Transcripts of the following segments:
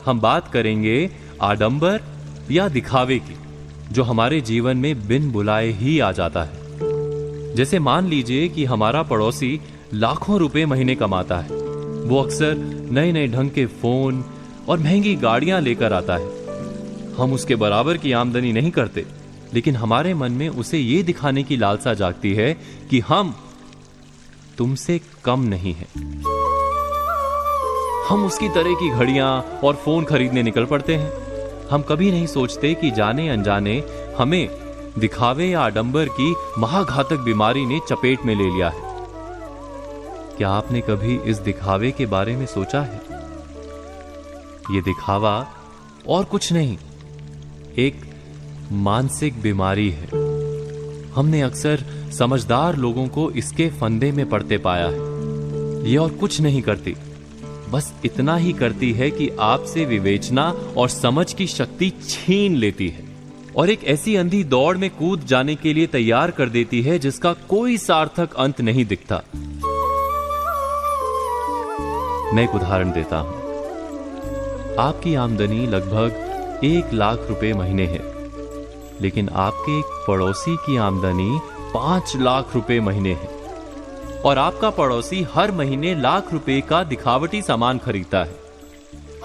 हम बात करेंगे आडंबर या दिखावे की, जो हमारे जीवन में बिन बुलाए ही आ जाता है। जैसे मान लीजिए कि हमारा पड़ोसी लाखों रुपए महीने कमाता है। वो अक्सर नए नए ढंग के फोन और महंगी गाड़ियां लेकर आता है। हम उसके बराबर की आमदनी नहीं करते, लेकिन हमारे मन में उसे ये दिखाने की लालसा जागती है कि हम तुमसे कम नहीं हैं। हम उसकी तरह की घड़ियां और फोन खरीदने निकल पड़ते हैं। हम कभी नहीं सोचते कि जाने अनजाने हमें दिखावे या आडंबर की महाघातक बीमारी ने चपेट में ले लिया है। क्या आपने कभी इस दिखावे के बारे में सोचा है? यह दिखावा और कुछ नहीं, एक मानसिक बीमारी है। हमने अक्सर समझदार लोगों को इसके फंदे में पड़ते पाया है। यह और कुछ नहीं करती, बस इतना ही करती है कि आपसे विवेचना और समझ की शक्ति छीन लेती है और एक ऐसी अंधी दौड़ में कूद जाने के लिए तैयार कर देती है जिसका कोई सार्थक अंत नहीं दिखता। मैं एक उदाहरण देता हूं। आपकी आमदनी लगभग 1 लाख रुपए महीने है, लेकिन आपके एक पड़ोसी की आमदनी 5 लाख रुपए महीने है और आपका पड़ोसी हर महीने लाख रुपए का दिखावटी सामान खरीदता है।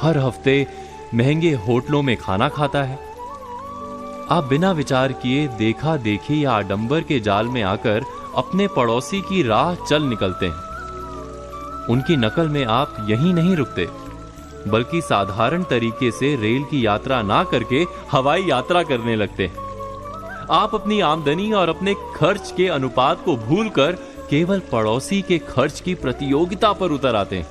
हर हफ्ते महंगे होटलों में खाना खाता है। आप बिना विचार किए देखा देखी या आडंबर के जाल में आकर अपने पड़ोसी की राह चल निकलते हैं। उनकी नकल में आप यहीं नहीं रुकते, बल्कि साधारण तरीके से रेल की यात्रा ना करके हवाई यात्रा करने लगते हैं। आप अपनी आमदनी और अपने खर्च के अनुपात को भूलकर केवल पड़ोसी के खर्च की प्रतियोगिता पर उतर आते हैं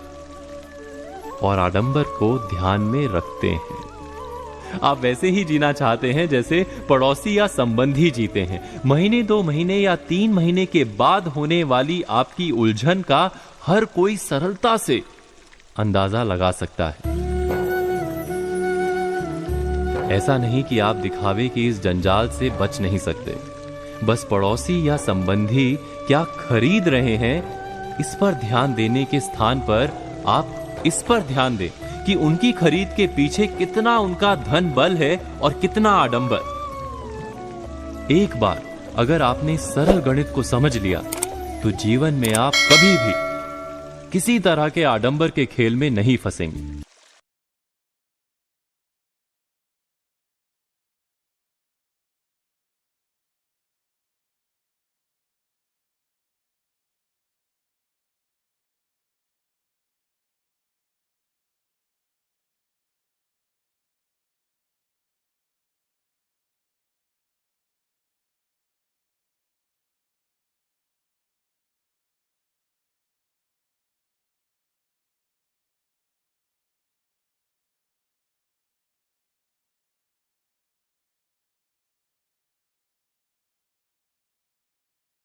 और आडंबर को ध्यान में रखते हैं। आप वैसे ही जीना चाहते हैं जैसे पड़ोसी या संबंधी जीते हैं। महीने 2 महीने या 3 महीने के बाद होने वाली आपकी उलझन का हर कोई सरलता से अंदाजा लगा सकता है। ऐसा नहीं कि आप दिखावे की इस जंजाल से बच नहीं सकते। बस पड़ोसी या संबंधी क्या खरीद रहे हैं, इस पर ध्यान देने के स्थान पर आप इस पर ध्यान दें कि उनकी खरीद के पीछे कितना उनका धन बल है और कितना आडंबर। एक बार अगर आपने सरल गणित को समझ लिया तो जीवन में आप कभी भी किसी तरह के आडंबर के खेल में नहीं फंसेंगे।